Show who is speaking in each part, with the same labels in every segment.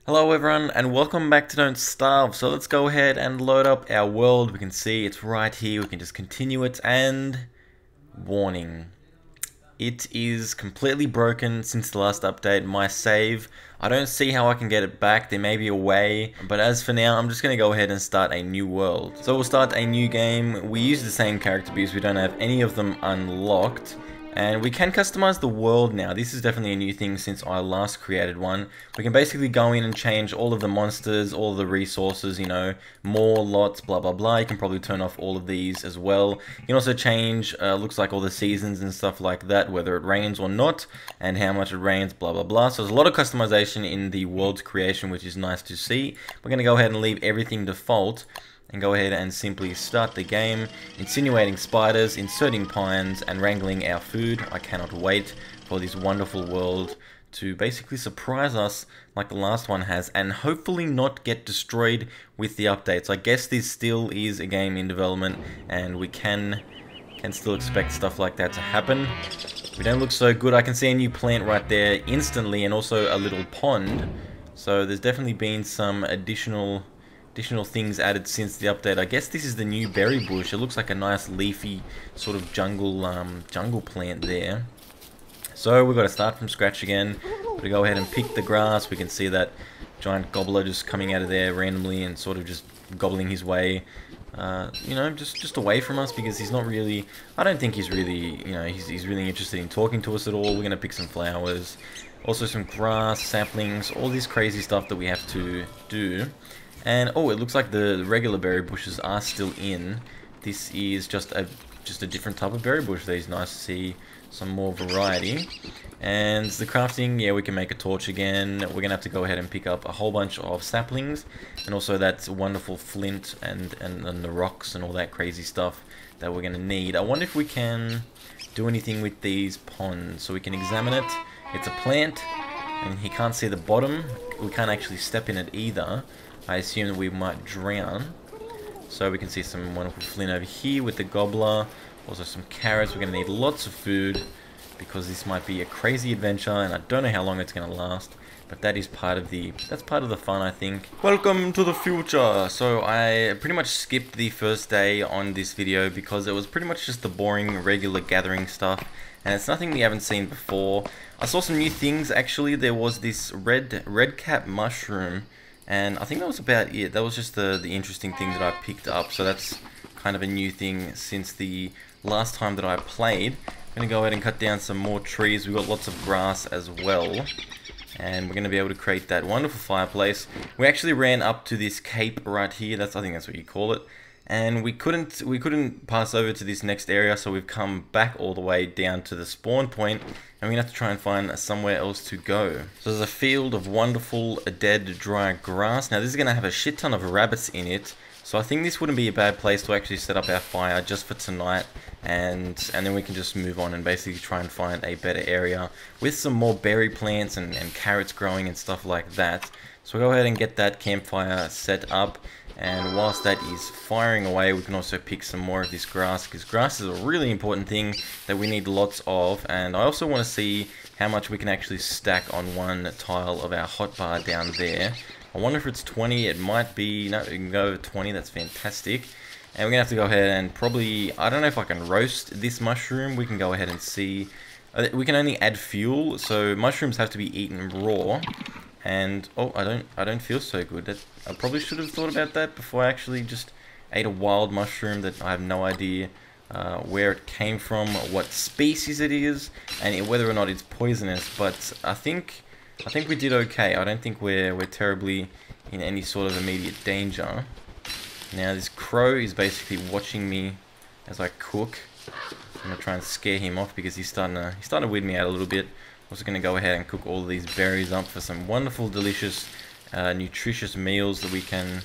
Speaker 1: Hello everyone and welcome back to Don't Starve. So let's go ahead and load up our world. We can see it's right here. We can just continue it and warning. It is completely broken since the last update. My save, I don't see how I can get it back. There may be a way, but as for now, I'm just going to go ahead and start a new world. So we'll start a new game. We use the same character because we don't have any of them unlocked. And we can customize the world now. This is definitely a new thing since I last created one. We can basically go in and change all of the monsters, all of the resources, you know, more lots, blah blah blah. You can probably turn off all of these as well. You can also change, looks like all the seasons and stuff like that, whether it rains or not, and how much it rains, blah blah blah. So there's a lot of customization in the world's creation, which is nice to see. We're going to go ahead and leave everything default and go ahead and simply start the game, insinuating spiders, inserting pines, and wrangling our food. I cannot wait for this wonderful world to basically surprise us like the last one has, and hopefully not get destroyed with the updates. I guess this still is a game in development, and we can still expect stuff like that to happen. We don't look so good. I can see a new plant right there instantly, and also a little pond. So there's definitely been some additional things added since the update. I guess this is the new berry bush. It looks like a nice leafy sort of jungle plant there. So we've got to start from scratch again. We go ahead and pick the grass. We can see that giant gobbler just coming out of there randomly and sort of just gobbling his way, you know, just away from us, because he's not really, I don't think he's really, you know, he's really interested in talking to us at all. We're gonna pick some flowers, also some grass, saplings, all this crazy stuff that we have to do. And oh, it looks like the regular berry bushes are still in. This is just a different type of berry bush. It's nice to see some more variety. And the crafting, yeah, we can make a torch again. We're gonna have to go ahead and pick up a whole bunch of saplings, and also that wonderful flint and the rocks and all that crazy stuff that we're gonna need. I wonder if we can do anything with these ponds. So we can examine it. It's a plant, and he can't see the bottom. We can't actually step in it either. I assume that we might drown. So we can see some wonderful flint over here with the gobbler. Also some carrots. We're going to need lots of food, because this might be a crazy adventure, and I don't know how long it's going to last. But that is part of the fun, I think. Welcome to the future! So I pretty much skipped the first day on this video because it was pretty much just the boring regular gathering stuff. And it's nothing we haven't seen before. I saw some new things actually. There was this red cap mushroom, and I think that was about it. That was just the interesting thing that I picked up. So that's kind of a new thing since the last time that I played. I'm going to go ahead and cut down some more trees. We've got lots of grass as well. And we're going to be able to create that wonderful fireplace. We ran up to this cape right here. I think that's what you call it. And we couldn't pass over to this next area, so we've come back all the way down to the spawn point, and we're gonna have to try and find somewhere else to go. So there's a field of wonderful dead dry grass. Now this is gonna have a shit ton of rabbits in it, so I think this wouldn't be a bad place to actually set up our fire just for tonight, and then we can just move on and basically try and find a better area with some more berry plants and carrots growing and stuff like that. So we'll go ahead and get that campfire set up. And whilst that is firing away, we can also pick some more of this grass, because grass is a really important thing that we need lots of. And I also want to see how much we can actually stack on one tile of our hotbar down there. I wonder if it's 20. It might be. No, we can go over 20. That's fantastic. And we're going to have to go ahead and probably, I don't know if I can roast this mushroom. We can go ahead and see. We can only add fuel, so mushrooms have to be eaten raw. And oh, I don't feel so good. I probably should have thought about that before I actually just ate a wild mushroom that I have no idea where it came from, what species it is, and whether or not it's poisonous. But I think we did okay. I don't think we're terribly in any sort of immediate danger. Now this crow is basically watching me as I cook. I'm gonna try and scare him off because he's starting to weird me out a little bit. Also going to go ahead and cook all of these berries up for some wonderful, delicious, nutritious meals that we can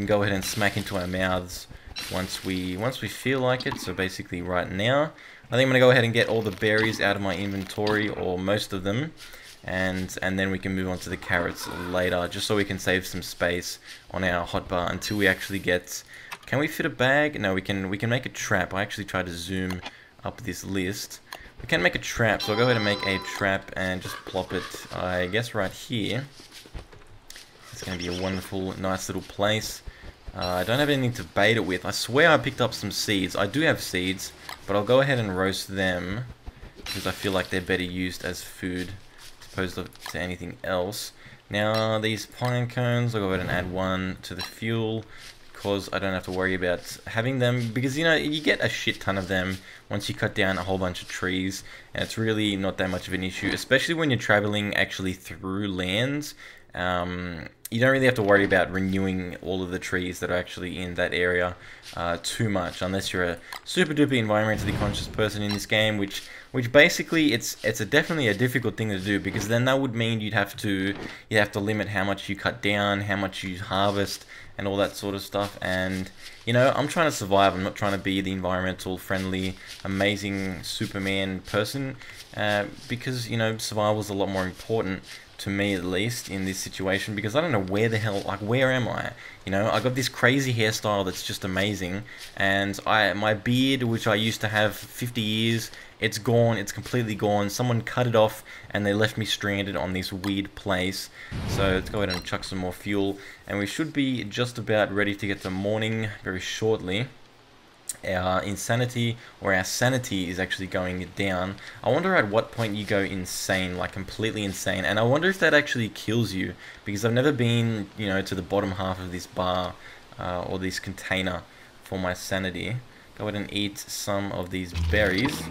Speaker 1: go ahead and smack into our mouths once we feel like it. So basically right now, I think I'm going to go ahead and get all the berries out of my inventory, or most of them, and then we can move on to the carrots later, just so we can save some space on our hotbar until we actually get. Can we fit a bag? No, we can make a trap. I actually tried to zoom up this list. We can make a trap, so I'll go ahead and make a trap and just plop it, I guess, right here. going to be a wonderful, nice little place. I don't have anything to bait it with. I swear I picked up some seeds. I do have seeds, but I'll go ahead and roast them because I feel like they're better used as food as opposed to anything else. Now, these pine cones, I'll go ahead and add one to the fuel because I don't have to worry about having them, because, you know, you get a shit ton of them once you cut down a whole bunch of trees, and it's really not that much of an issue, especially when you're traveling actually through lands. You don't really have to worry about renewing all of the trees that are actually in that area too much, unless you're a super duper environmentally conscious person in this game, which basically it's definitely a difficult thing to do, because then that would mean you'd have to limit how much you cut down, how much you harvest, and all that sort of stuff. And you know, I'm trying to survive. I'm not trying to be the environmental friendly, amazing Superman person, because, you know, survival is a lot more important to me, at least in this situation, because I don't know where the hell, like, where am I? You know, I got this crazy hairstyle that's just amazing, and my beard, which I used to have 50 years, it's gone, it's completely gone. Someone cut it off and they left me stranded on this weird place. So let's go ahead and chuck some more fuel, and we should be just about ready to get to morning very shortly. Our insanity, or our sanity, is actually going down. I wonder at what point you go insane, like completely insane, and I wonder if that actually kills you, because I've never been, you know, to the bottom half of this bar or this container for my sanity. Go ahead and eat some of these berries.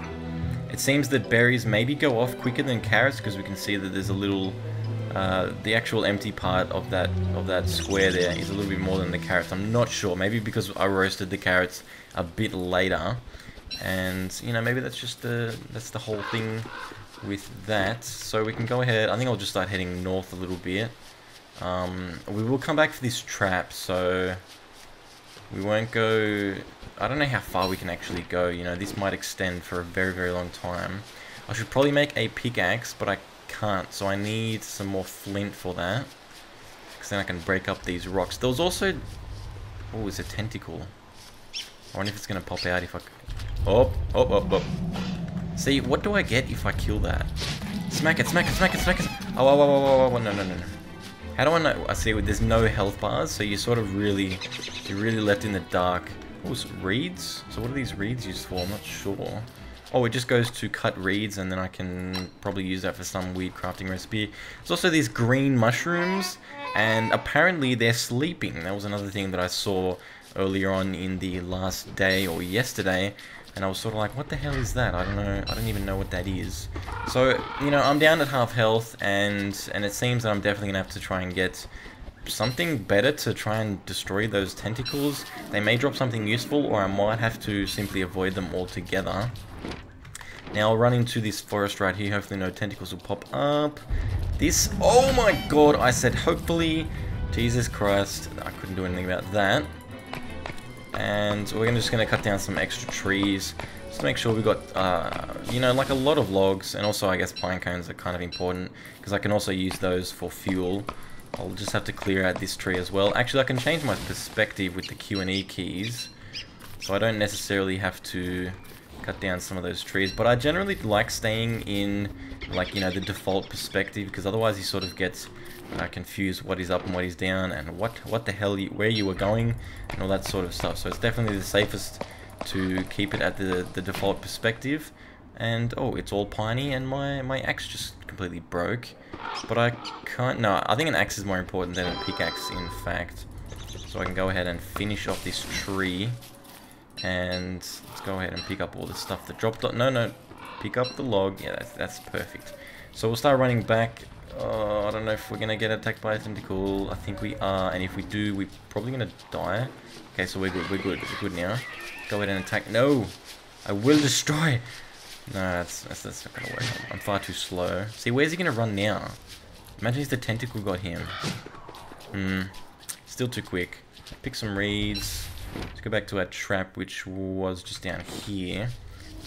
Speaker 1: It seems that berries maybe go off quicker than carrots, because we can see that there's a little the actual empty part of that square there is a little bit more than the carrots. I'm not sure. Maybe because I roasted the carrots a bit later, and you know, maybe that's just that's the whole thing with that. So we can go ahead. I think I'll just start heading north a little bit. We will come back for this trap, so we won't go. I don't know how far we can actually go. You know, this might extend for a very, very long time. I should probably make a pickaxe, but I can't, so I need some more flint for that, because then I can break up these rocks. There was also, oh, it's a tentacle. I wonder if it's gonna pop out if I. Oh. See, what do I get if I kill that? Smack it. Oh, no. How do I know? I see, there's no health bars, so you're really left in the dark. Oh, reeds? So what are these reeds used for? I'm not sure. Oh, it just goes to cut reeds, and then I can probably use that for some weird crafting recipe. There's also these green mushrooms, and apparently they're sleeping. That was another thing that I saw earlier on in the last day, or yesterday, and I was sort of like, what the hell is that? I don't know. I don't even know what that is. So, you know, I'm down at half health, and it seems that I'm definitely going to have to try and get something better to try and destroy those tentacles. They may drop something useful, or I might have to simply avoid them altogether. Now I'll run into this forest right here. Hopefully no tentacles will pop up. This, oh my god, I said hopefully. Jesus Christ, I couldn't do anything about that. And we're just going to cut down some extra trees, just to make sure we got, you know, like a lot of logs. And also I guess pine cones are kind of important, because I can also use those for fuel. I'll just have to clear out this tree as well. Actually, I can change my perspective with the Q and E keys, so I don't necessarily have to cut down some of those trees, but I generally like staying in, like, you know, the default perspective, because otherwise you sort of get confused what is up and what is down, and what the hell where you were going, and all that sort of stuff. So it's definitely the safest to keep it at the default perspective. And oh, it's all piney, and my axe just completely broke, but I can't. No, I think an axe is more important than a pickaxe, in fact. So I can go ahead and finish off this tree. And let's go ahead and pick up all the stuff that dropped. No, pick up the log. Yeah, that's perfect. So we'll start running back. I don't know if we're gonna get attacked by a tentacle. I think we are, and if we do, we're probably gonna die. Okay, so we're good now. Go ahead and attack. No, I will destroy. No, that's not gonna work. I'm far too slow. See, where's he gonna run now? Imagine if the tentacle got him. Still too quick. Pick some reeds. Let's go back to our trap, which was just down here.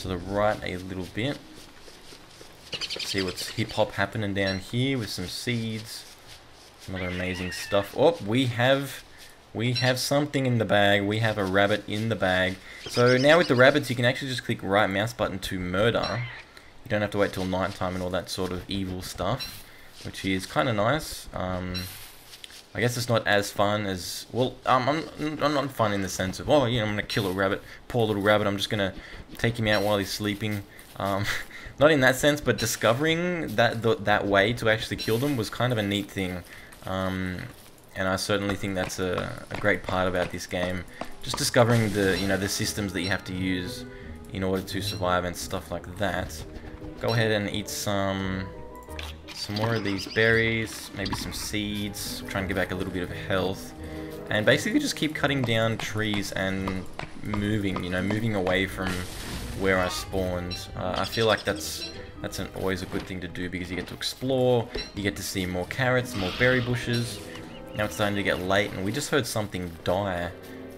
Speaker 1: To the right a little bit. See what's hip-hop happening down here with some seeds. Some other amazing stuff. Oh, we have something in the bag. We have a rabbit in the bag. So now with the rabbits, you can actually just click right mouse button to murder. You don't have to wait till nighttime and all that sort of evil stuff, which is kind of nice. I I guess it's not as fun as, well, I'm not fun in the sense of, oh, you know, I'm gonna kill a rabbit, poor little rabbit, I'm just gonna take him out while he's sleeping. Not in that sense, but discovering that way to actually kill them was kind of a neat thing. And I certainly think that's a great part about this game. Just discovering the systems that you have to use in order to survive and stuff like that. Go ahead and eat some more of these berries, maybe some seeds, try and get back a little bit of health. And basically just keep cutting down trees and moving away from where I spawned. I feel like that's always a good thing to do because you get to explore, you get to see more carrots, more berry bushes. Now it's starting to get late and we just heard something die.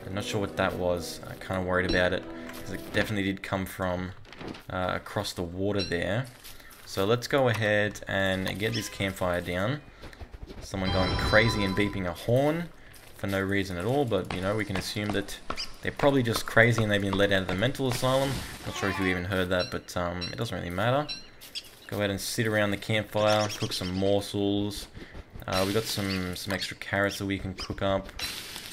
Speaker 1: I'm not sure what that was. I'm kind of worried about it because it definitely did come from across the water there. So let's go ahead and get this campfire down. Someone going crazy and beeping a horn for no reason at all, but you know, we can assume that they're probably just crazy and they've been let out of the mental asylum. Not sure if you even heard that, but it doesn't really matter. Go ahead and sit around the campfire, cook some morsels. We got some extra carrots that we can cook up.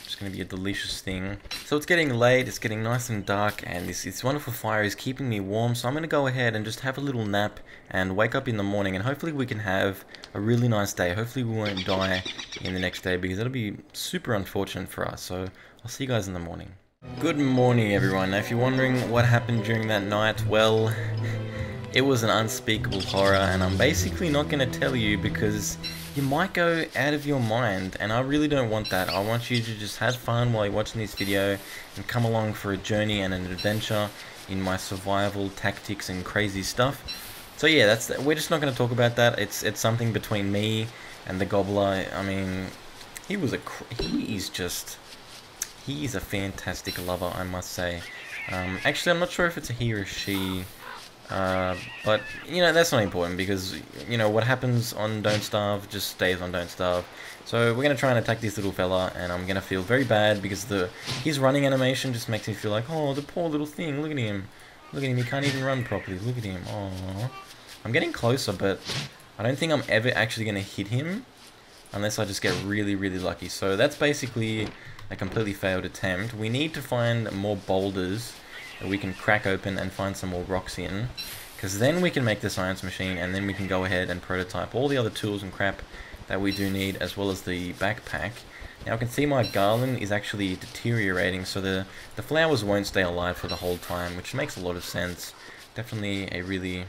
Speaker 1: It's going to be a delicious thing. So it's getting late, it's getting nice and dark, and this wonderful fire is keeping me warm, so I'm going to go ahead and just have a little nap and wake up in the morning, and hopefully we can have a really nice day. Hopefully we won't die in the next day, because that'll be super unfortunate for us. So I'll see you guys in the morning. Good morning, everyone. Now if you're wondering what happened during that night, well, it was an unspeakable horror, and I'm basically not going to tell you because you might go out of your mind, and I really don't want that. I want you to just have fun while you're watching this video and come along for a journey and an adventure in my survival tactics and crazy stuff. So yeah, we're just not going to talk about that. It's something between me and the gobbler. I mean, he is a fantastic lover, I must say. Actually, I'm not sure if it's a he or a she. But, you know, that's not important because, you know, what happens on Don't Starve just stays on Don't Starve. So we're going to try and attack this little fella, and I'm going to feel very bad because his running animation just makes me feel like, oh, the poor little thing, look at him. Look at him, he can't even run properly, look at him, oh. I'm getting closer, but I don't think I'm ever actually going to hit him unless I just get really, really lucky. So that's basically a completely failed attempt. We need to find more boulders that we can crack open and find some more rocks in, because then we can make the science machine, and then we can go ahead and prototype all the other tools and crap that we do need, as well as the backpack. Now I can see my garland is actually deteriorating, so the flowers won't stay alive for the whole time, which makes a lot of sense. Definitely a really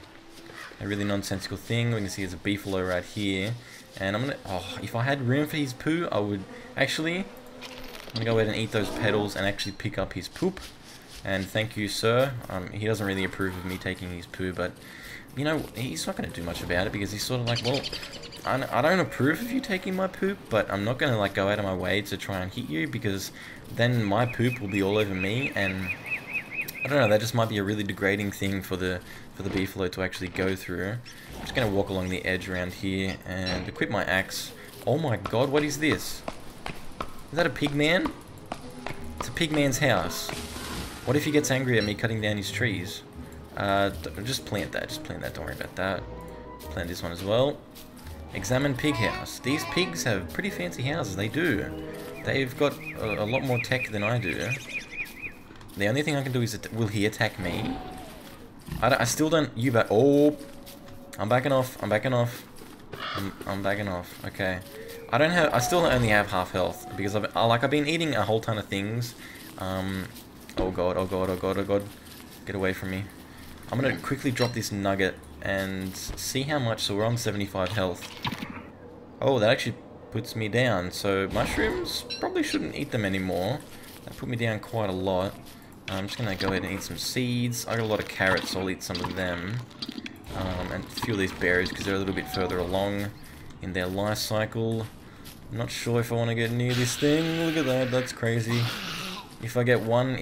Speaker 1: nonsensical thing. We can see there's a beefalo right here, and I'm gonna, if I had room for his poo, I would actually, I'm gonna go ahead and eat those petals and actually pick up his poop. And thank you, sir. He doesn't really approve of me taking his poo, but, you know, he's not going to do much about it because he's sort of like, well, I don't approve of you taking my poop, but I'm not going to, like, go out of my way to try and hit you because then my poop will be all over me, and I don't know, that just might be a really degrading thing for the beefalo to actually go through. I'm just going to walk along the edge around here and equip my axe. Oh my god, what is this? Is that a pig man? It's a pig man's house. What if he gets angry at me cutting down his trees? Just plant that, don't worry about that. Plant this one as well. Examine pig house. These pigs have pretty fancy houses, they do. They've got a lot more tech than I do. The only thing I can do is, will he attack me? I still don't, oh! I'm backing off, I'm backing off. Okay. I still only have half health, because I've been eating a whole ton of things. Oh god, oh god, oh god, oh god. Get away from me. I'm gonna quickly drop this nugget and see how much, so we're on 75 health. Oh, that actually puts me down, so mushrooms, probably shouldn't eat them anymore. That put me down quite a lot. I'm just gonna go ahead and eat some seeds. I got a lot of carrots, so I'll eat some of them. And a few of these berries, because they're a little bit further along in their life cycle. I'm not sure if I want to get near this thing. Look at that, that's crazy. If I get one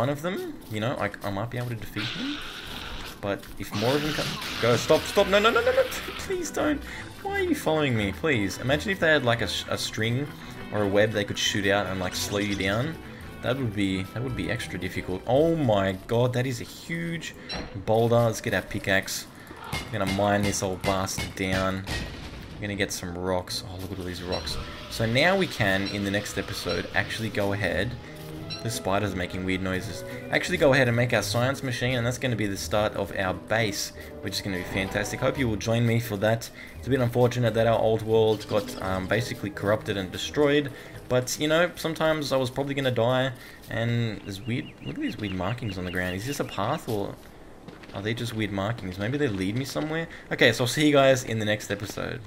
Speaker 1: of them, you know, I might be able to defeat him. But if more of them come, go, stop, no, please don't. Why are you following me, please? Imagine if they had like a string or a web they could shoot out and like slow you down. That would be extra difficult. Oh my god, that is a huge boulder. Let's get our pickaxe. I'm gonna mine this old bastard down. We're gonna get some rocks. Oh, look at all these rocks. So now we can, in the next episode, actually go ahead. The spider's making weird noises. Actually go ahead and make our science machine, and that's going to be the start of our base, which is going to be fantastic. Hope you will join me for that. It's a bit unfortunate that our old world got basically corrupted and destroyed, but you know, sometimes I was probably going to die, and there's weird, look at these weird markings on the ground. Is this a path, or are they just weird markings? Maybe they lead me somewhere? Okay, so I'll see you guys in the next episode.